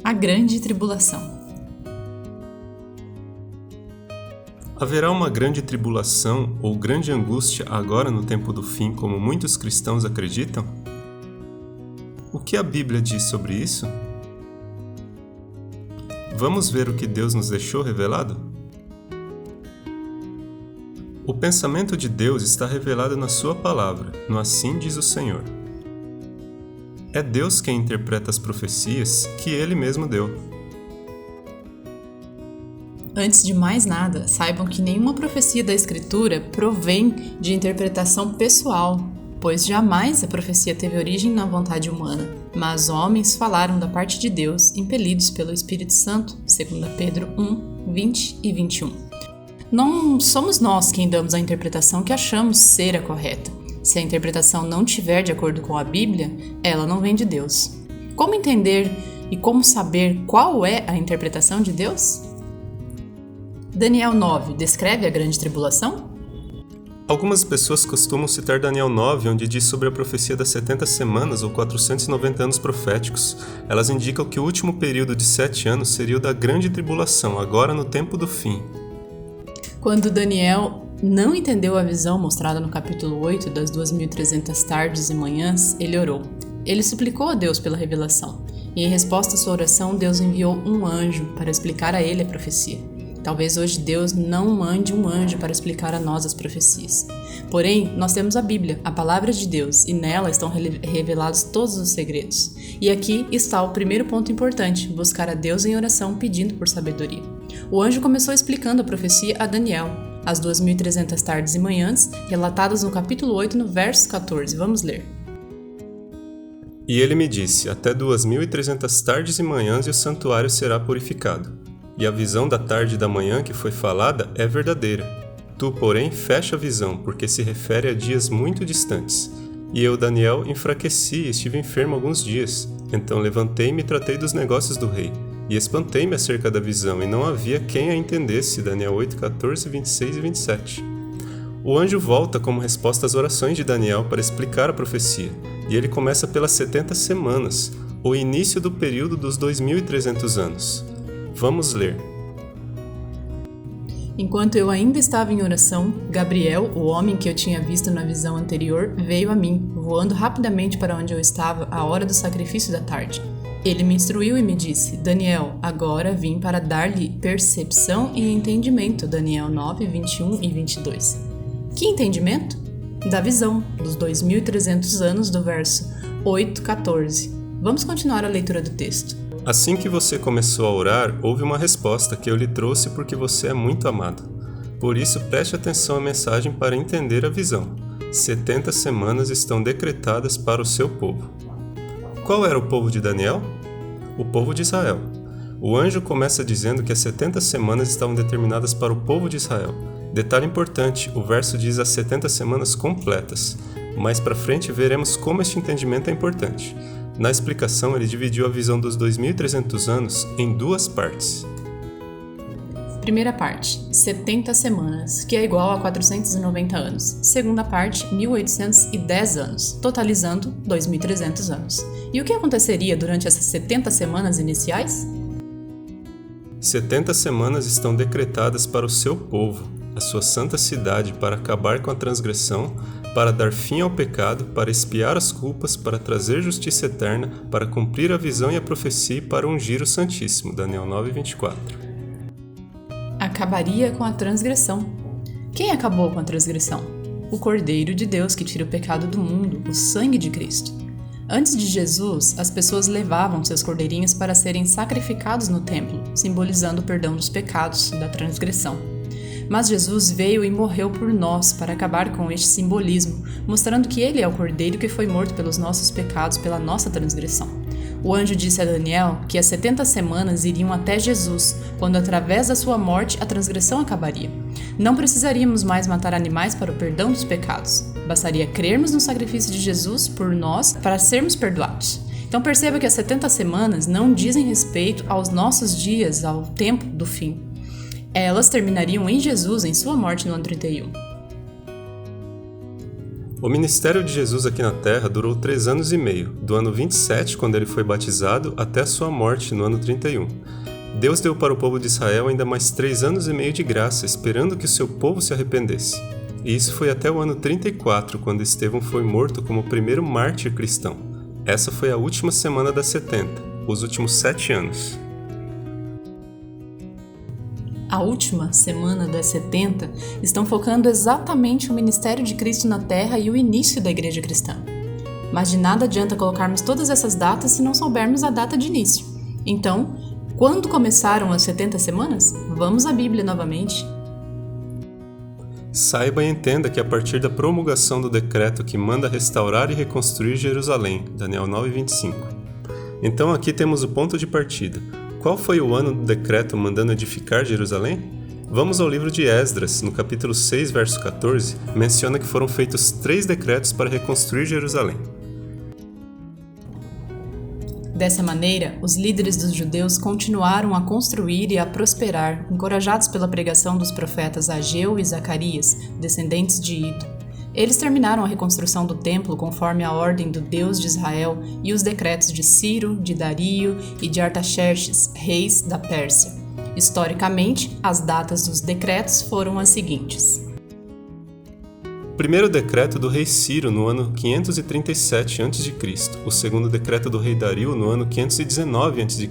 A grande tribulação. Haverá uma grande tribulação ou grande angústia agora no tempo do fim, como muitos cristãos acreditam? O que a Bíblia diz sobre isso? Vamos ver o que Deus nos deixou revelado? O pensamento de Deus está revelado na Sua palavra, no Assim diz o Senhor. É Deus quem interpreta as profecias que Ele mesmo deu. Antes de mais nada, saibam que nenhuma profecia da Escritura provém de interpretação pessoal, pois jamais a profecia teve origem na vontade humana, mas homens falaram da parte de Deus, impelidos pelo Espírito Santo, 2 Pedro 1, 20 e 21. Não somos nós quem damos a interpretação que achamos ser a correta. Se a interpretação não estiver de acordo com a Bíblia, ela não vem de Deus. Como entender e como saber qual é a interpretação de Deus? Daniel 9 descreve a grande tribulação? Algumas pessoas costumam citar Daniel 9, onde diz sobre a profecia das 70 semanas ou 490 anos proféticos. Elas indicam que o último período de 7 anos seria o da grande tribulação, agora no tempo do fim. Quando Daniel não entendeu a visão mostrada no capítulo 8 das 2.300 tardes e manhãs, ele orou. Ele suplicou a Deus pela revelação, e em resposta à sua oração, Deus enviou um anjo para explicar a ele a profecia. Talvez hoje Deus não mande um anjo para explicar a nós as profecias. Porém, nós temos a Bíblia, a palavra de Deus, e nela estão revelados todos os segredos. E aqui está o primeiro ponto importante, buscar a Deus em oração pedindo por sabedoria. O anjo começou explicando a profecia a Daniel, as 2.300 tardes e manhãs, relatadas no capítulo 8, no verso 14. Vamos ler. E ele me disse, até 2.300 tardes e manhãs e o santuário será purificado. E a visão da tarde e da manhã que foi falada é verdadeira. Tu, porém, fecha a visão, porque se refere a dias muito distantes. E eu, Daniel, enfraqueci e estive enfermo alguns dias. Então levantei-me e tratei dos negócios do rei. E espantei-me acerca da visão, e não havia quem a entendesse. Daniel 8, 14, 26 e 27. O anjo volta como resposta às orações de Daniel para explicar a profecia. E ele começa pelas 70 semanas, o início do período dos 2.300 anos. Vamos ler. Enquanto eu ainda estava em oração, Gabriel, o homem que eu tinha visto na visão anterior, veio a mim, voando rapidamente para onde eu estava à hora do sacrifício da tarde. Ele me instruiu e me disse, Daniel, agora vim para dar-lhe percepção e entendimento. Daniel 9, 21 e 22. Que entendimento? Da visão, dos 2.300 anos do verso 8, 14. Vamos continuar a leitura do texto. Assim que você começou a orar, houve uma resposta que eu lhe trouxe porque você é muito amado. Por isso, preste atenção à mensagem para entender a visão. 70 semanas estão decretadas para o seu povo. Qual era o povo de Daniel? O povo de Israel. O anjo começa dizendo que as 70 semanas estavam determinadas para o povo de Israel. Detalhe importante, o verso diz as 70 semanas completas. Mais para frente veremos como este entendimento é importante. Na explicação, ele dividiu a visão dos 2.300 anos em duas partes. Primeira parte, 70 semanas, que é igual a 490 anos. Segunda parte, 1.810 anos, totalizando 2.300 anos. E o que aconteceria durante essas 70 semanas iniciais? 70 semanas estão decretadas para o seu povo, a sua santa cidade, para acabar com a transgressão, para dar fim ao pecado, para expiar as culpas, para trazer justiça eterna, para cumprir a visão e a profecia e para ungir o Santíssimo. Daniel 9, 24. Acabaria com a transgressão. Quem acabou com a transgressão? O Cordeiro de Deus que tira o pecado do mundo, o sangue de Cristo. Antes de Jesus, as pessoas levavam seus cordeirinhos para serem sacrificados no templo, simbolizando o perdão dos pecados, da transgressão. Mas Jesus veio e morreu por nós para acabar com este simbolismo, mostrando que ele é o Cordeiro que foi morto pelos nossos pecados, pela nossa transgressão. O anjo disse a Daniel que as 70 semanas iriam até Jesus, quando através da sua morte a transgressão acabaria. Não precisaríamos mais matar animais para o perdão dos pecados. Bastaria crermos no sacrifício de Jesus por nós para sermos perdoados. Então perceba que as 70 semanas não dizem respeito aos nossos dias, ao tempo do fim. Elas terminariam em Jesus, em sua morte no ano 31. O ministério de Jesus aqui na Terra durou 3 anos e meio, do ano 27, quando ele foi batizado, até a sua morte, no ano 31. Deus deu para o povo de Israel ainda mais 3 anos e meio de graça, esperando que o seu povo se arrependesse. E isso foi até o ano 34, quando Estevão foi morto como o primeiro mártir cristão. Essa foi a última semana das 70, os últimos 7 anos. A última semana das 70 estão focando exatamente o ministério de Cristo na Terra e o início da igreja cristã. Mas de nada adianta colocarmos todas essas datas se não soubermos a data de início. Então, quando começaram as 70 semanas? Vamos à Bíblia novamente. Saiba e entenda que a partir da promulgação do decreto que manda restaurar e reconstruir Jerusalém, Daniel 9:25. Então aqui temos o ponto de partida. Qual foi o ano do decreto mandando edificar Jerusalém? Vamos ao livro de Esdras, no capítulo 6, verso 14, menciona que foram feitos 3 decretos para reconstruir Jerusalém. Dessa maneira, os líderes dos judeus continuaram a construir e a prosperar, encorajados pela pregação dos profetas Ageu e Zacarias, descendentes de Ido. Eles terminaram a reconstrução do templo conforme a ordem do Deus de Israel e os decretos de Ciro, de Dario e de Artaxerxes, reis da Pérsia. Historicamente, as datas dos decretos foram as seguintes. O primeiro decreto do rei Ciro no ano 537 a.C., o segundo decreto do rei Dario no ano 519 a.C.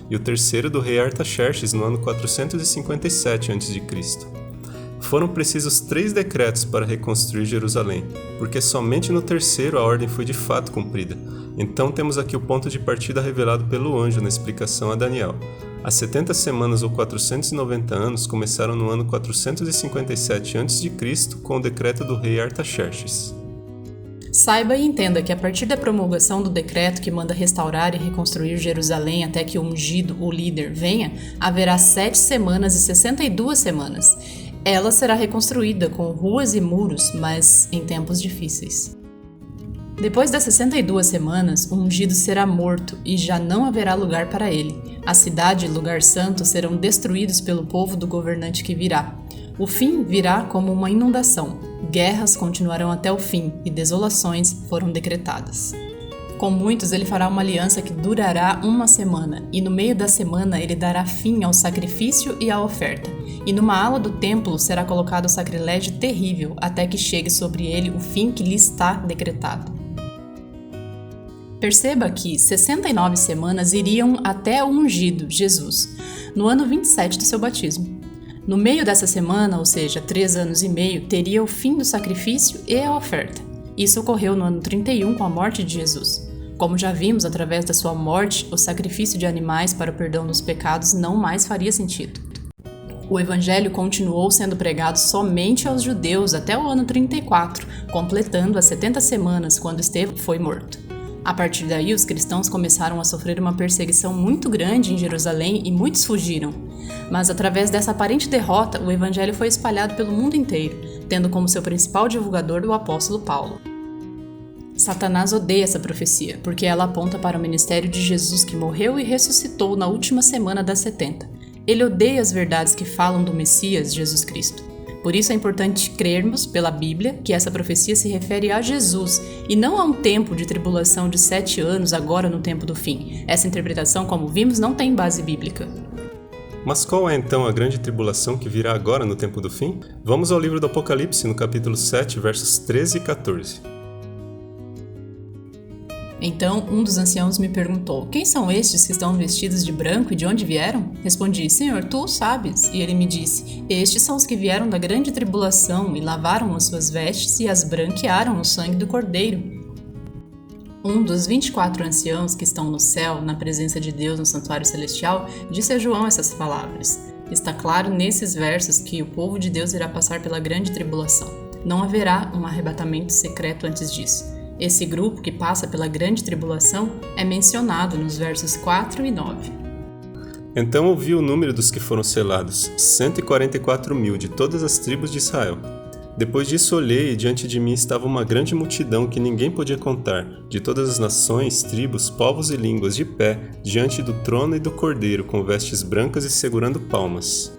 e o terceiro do rei Artaxerxes no ano 457 a.C. Foram precisos 3 decretos para reconstruir Jerusalém, porque somente no terceiro a ordem foi de fato cumprida. Então temos aqui o ponto de partida revelado pelo anjo na explicação a Daniel. As 70 semanas ou 490 anos começaram no ano 457 a.C. com o decreto do rei Artaxerxes. Saiba e entenda que a partir da promulgação do decreto que manda restaurar e reconstruir Jerusalém até que o ungido, o líder, venha, haverá 7 semanas e 62 semanas. Ela será reconstruída com ruas e muros, mas em tempos difíceis. Depois das 62 semanas, o ungido será morto e já não haverá lugar para ele. A cidade e lugar santo serão destruídos pelo povo do governante que virá. O fim virá como uma inundação. Guerras continuarão até o fim e desolações foram decretadas. Com muitos ele fará uma aliança que durará 1 semana, e no meio da semana ele dará fim ao sacrifício e à oferta. E numa ala do templo será colocado o sacrilégio terrível, até que chegue sobre ele o fim que lhe está decretado. Perceba que 69 semanas iriam até o ungido, Jesus, no ano 27 do seu batismo. No meio dessa semana, ou seja, 3 anos e meio, teria o fim do sacrifício e a oferta. Isso ocorreu no ano 31 com a morte de Jesus. Como já vimos, através da sua morte, o sacrifício de animais para o perdão dos pecados não mais faria sentido. O evangelho continuou sendo pregado somente aos judeus até o ano 34, completando as 70 semanas quando Estevão foi morto. A partir daí, os cristãos começaram a sofrer uma perseguição muito grande em Jerusalém e muitos fugiram. Mas através dessa aparente derrota, o evangelho foi espalhado pelo mundo inteiro, tendo como seu principal divulgador o apóstolo Paulo. Satanás odeia essa profecia, porque ela aponta para o ministério de Jesus que morreu e ressuscitou na última semana das 70. Ele odeia as verdades que falam do Messias, Jesus Cristo. Por isso é importante crermos, pela Bíblia, que essa profecia se refere a Jesus e não a um tempo de tribulação de 7 anos agora no tempo do fim. Essa interpretação, como vimos, não tem base bíblica. Mas qual é então a grande tribulação que virá agora no tempo do fim? Vamos ao livro do Apocalipse, no capítulo 7, versos 13 e 14. Então um dos anciãos me perguntou: quem são estes que estão vestidos de branco e de onde vieram? Respondi: Senhor, tu o sabes. E ele me disse: estes são os que vieram da grande tribulação e lavaram as suas vestes e as branquearam no sangue do Cordeiro. Um dos 24 anciãos que estão no céu, na presença de Deus no santuário celestial, disse a João essas palavras. Está claro nesses versos que o povo de Deus irá passar pela grande tribulação. Não haverá um arrebatamento secreto antes disso. Esse grupo que passa pela grande tribulação é mencionado nos versos 4 e 9. Então ouvi o número dos que foram selados, 144.000 de todas as tribos de Israel. Depois disso olhei e diante de mim estava uma grande multidão que ninguém podia contar, de todas as nações, tribos, povos e línguas, de pé, diante do trono e do Cordeiro, com vestes brancas e segurando palmas.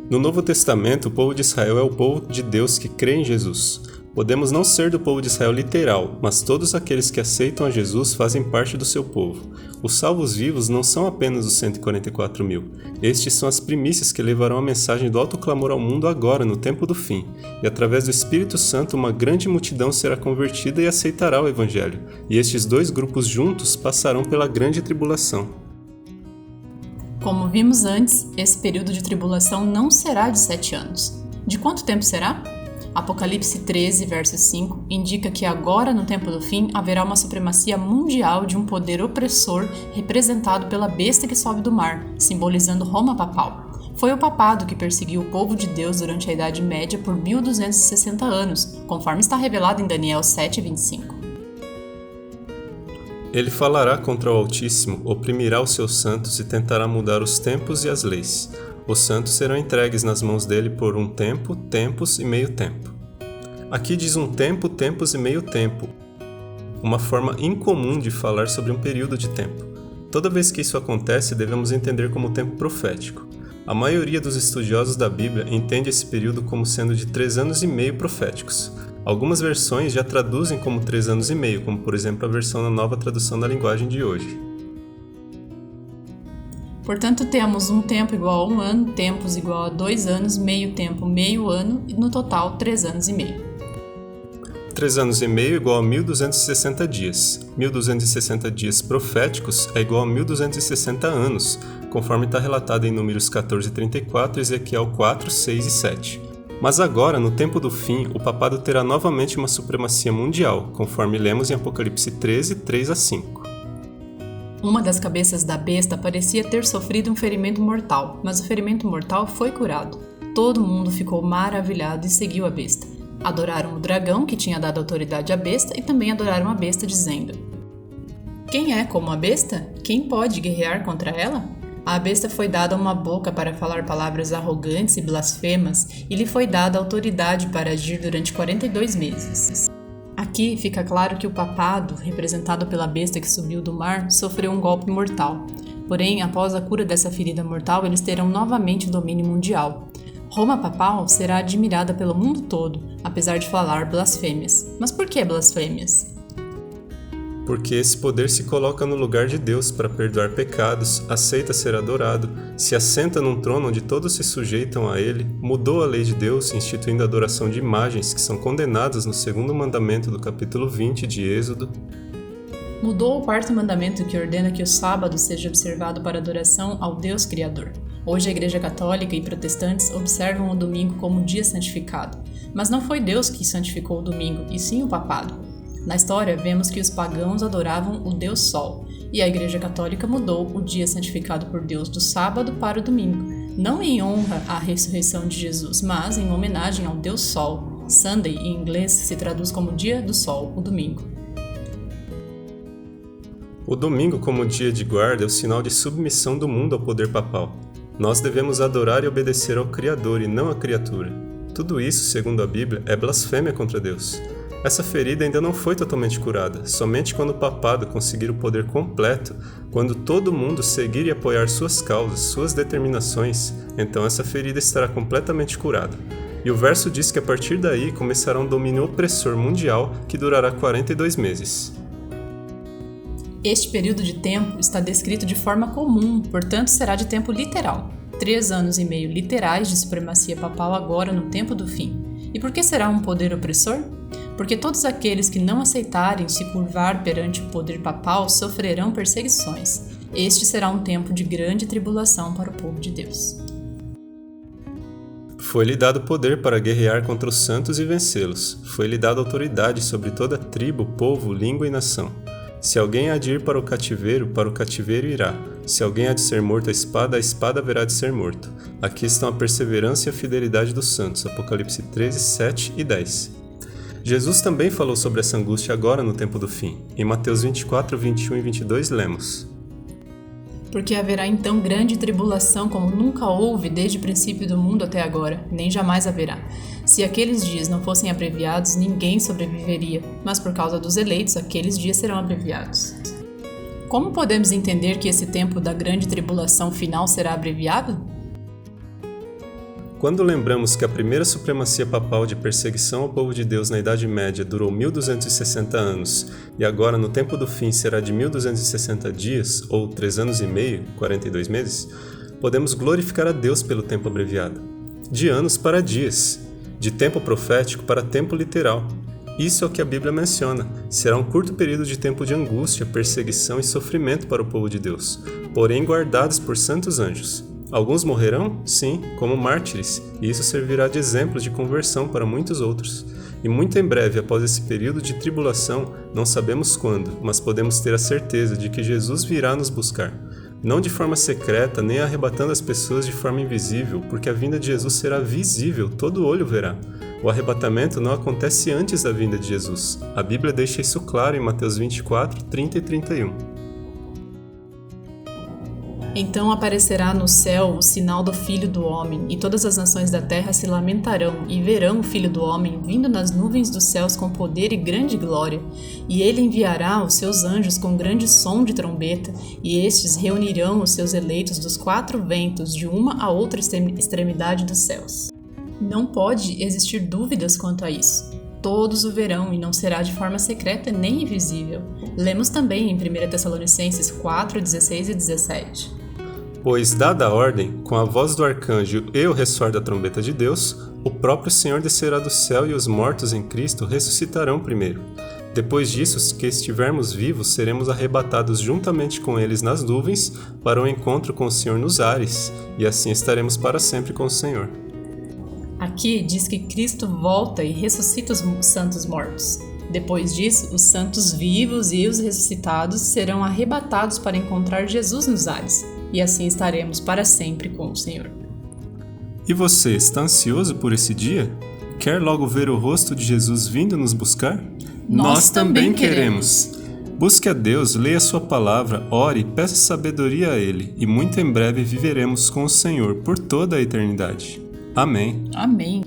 No Novo Testamento, o povo de Israel é o povo de Deus que crê em Jesus. Podemos não ser do povo de Israel literal, mas todos aqueles que aceitam a Jesus fazem parte do seu povo. Os salvos vivos não são apenas os 144 mil. Estes são as primícias que levarão a mensagem do alto clamor ao mundo agora, no tempo do fim. E através do Espírito Santo, uma grande multidão será convertida e aceitará o Evangelho. E estes dois grupos juntos passarão pela grande tribulação. Como vimos antes, esse período de tribulação não será de 7 anos. De quanto tempo será? Apocalipse 13, verso 5, indica que agora, no tempo do fim, haverá uma supremacia mundial de um poder opressor representado pela besta que sobe do mar, simbolizando Roma papal. Foi o papado que perseguiu o povo de Deus durante a Idade Média por 1260 anos, conforme está revelado em Daniel 7, 25. Ele falará contra o Altíssimo, oprimirá os seus santos e tentará mudar os tempos e as leis. Os santos serão entregues nas mãos dele por um tempo, tempos e meio tempo. Aqui diz um tempo, tempos e meio tempo, uma forma incomum de falar sobre um período de tempo. Toda vez que isso acontece, devemos entender como tempo profético. A maioria dos estudiosos da Bíblia entende esse período como sendo de 3 anos e meio proféticos. Algumas versões já traduzem como 3 anos e meio, como por exemplo a versão na Nova Tradução da Linguagem de hoje. Portanto, temos um tempo igual a 1 ano, tempos igual a 2 anos, meio tempo, meio ano e no total 3 anos e meio. 3 anos e meio é igual a 1260 dias. 1260 dias proféticos é igual a 1260 anos, conforme está relatado em Números 14:34, Ezequiel 4, 6 e 7. Mas agora, no tempo do fim, o papado terá novamente uma supremacia mundial, conforme lemos em Apocalipse 13, 3 a 5. Uma das cabeças da besta parecia ter sofrido um ferimento mortal, mas o ferimento mortal foi curado. Todo mundo ficou maravilhado e seguiu a besta. Adoraram o dragão, que tinha dado autoridade à besta, e também adoraram a besta, dizendo: Quem é como a besta? Quem pode guerrear contra ela? A besta foi dada uma boca para falar palavras arrogantes e blasfemas, e lhe foi dada autoridade para agir durante 42 meses. Aqui fica claro que o papado, representado pela besta que subiu do mar, sofreu um golpe mortal. Porém, após a cura dessa ferida mortal, eles terão novamente o domínio mundial. Roma papal será admirada pelo mundo todo, apesar de falar blasfêmias. Mas por que blasfêmias? Porque esse poder se coloca no lugar de Deus para perdoar pecados, aceita ser adorado, se assenta num trono onde todos se sujeitam a ele, mudou a lei de Deus, instituindo a adoração de imagens que são condenadas no 2º mandamento do capítulo 20 de Êxodo. Mudou o 4º mandamento que ordena que o sábado seja observado para adoração ao Deus Criador. Hoje a Igreja Católica e protestantes observam o domingo como dia santificado. Mas não foi Deus que santificou o domingo, e sim o papado. Na história, vemos que os pagãos adoravam o Deus Sol, e a Igreja Católica mudou o dia santificado por Deus do sábado para o domingo, não em honra à ressurreição de Jesus, mas em homenagem ao Deus Sol. Sunday, em inglês, se traduz como dia do sol, o domingo. O domingo, como dia de guarda, é o sinal de submissão do mundo ao poder papal. Nós devemos adorar e obedecer ao Criador e não à criatura. Tudo isso, segundo a Bíblia, é blasfêmia contra Deus. Essa ferida ainda não foi totalmente curada, somente quando o papado conseguir o poder completo, quando todo mundo seguir e apoiar suas causas, suas determinações, então essa ferida estará completamente curada. E o verso diz que a partir daí começará um domínio opressor mundial que durará 42 meses. Este período de tempo está descrito de forma comum, portanto será de tempo literal. 3 anos e meio literais de supremacia papal agora no tempo do fim. E por que será um poder opressor? Porque todos aqueles que não aceitarem se curvar perante o poder papal sofrerão perseguições. Este será um tempo de grande tribulação para o povo de Deus. Foi-lhe dado poder para guerrear contra os santos e vencê-los. Foi-lhe dada autoridade sobre toda tribo, povo, língua e nação. Se alguém há de ir para o cativeiro irá. Se alguém há de ser morto à espada haverá de ser morto. Aqui estão a perseverança e a fidelidade dos santos. Apocalipse 13, 7 e 10. Jesus também falou sobre essa angústia agora no tempo do fim. Em Mateus 24, 21 e 22 lemos: Porque haverá então grande tribulação como nunca houve desde o princípio do mundo até agora, nem jamais haverá. Se aqueles dias não fossem abreviados, ninguém sobreviveria, mas por causa dos eleitos, aqueles dias serão abreviados. Como podemos entender que esse tempo da grande tribulação final será abreviado? Quando lembramos que a primeira supremacia papal de perseguição ao povo de Deus na Idade Média durou 1260 anos e agora no tempo do fim será de 1260 dias, ou 3 anos e meio, 42 meses, podemos glorificar a Deus pelo tempo abreviado. De anos para dias, de tempo profético para tempo literal. Isso é o que a Bíblia menciona. Será um curto período de tempo de angústia, perseguição e sofrimento para o povo de Deus, porém guardados por santos anjos. Alguns morrerão? Sim, como mártires, e isso servirá de exemplo de conversão para muitos outros. E muito em breve, após esse período de tribulação, não sabemos quando, mas podemos ter a certeza de que Jesus virá nos buscar. Não de forma secreta, nem arrebatando as pessoas de forma invisível, porque a vinda de Jesus será visível, todo olho verá. O arrebatamento não acontece antes da vinda de Jesus. A Bíblia deixa isso claro em Mateus 24, 30 e 31. Então aparecerá no céu o sinal do Filho do Homem, e todas as nações da terra se lamentarão, e verão o Filho do Homem vindo nas nuvens dos céus com poder e grande glória. E ele enviará os seus anjos com grande som de trombeta, e estes reunirão os seus eleitos dos 4 ventos, de uma a outra extremidade dos céus. Não pode existir dúvidas quanto a isso. Todos o verão, e não será de forma secreta nem invisível. Lemos também em 1 Tessalonicenses 4, 16 e 17. Pois, dada a ordem, com a voz do arcanjo e o ressoar da trombeta de Deus, o próprio Senhor descerá do céu e os mortos em Cristo ressuscitarão primeiro. Depois disso, os que estivermos vivos seremos arrebatados juntamente com eles nas nuvens para o encontro com o Senhor nos ares, e assim estaremos para sempre com o Senhor. Aqui diz que Cristo volta e ressuscita os santos mortos. Depois disso, os santos vivos e os ressuscitados serão arrebatados para encontrar Jesus nos ares, e assim estaremos para sempre com o Senhor. E você, está ansioso por esse dia? Quer logo ver o rosto de Jesus vindo nos buscar? Nós também queremos! Busque a Deus, leia sua palavra, ore, peça sabedoria a Ele, e muito em breve viveremos com o Senhor por toda a eternidade. Amém. Amém.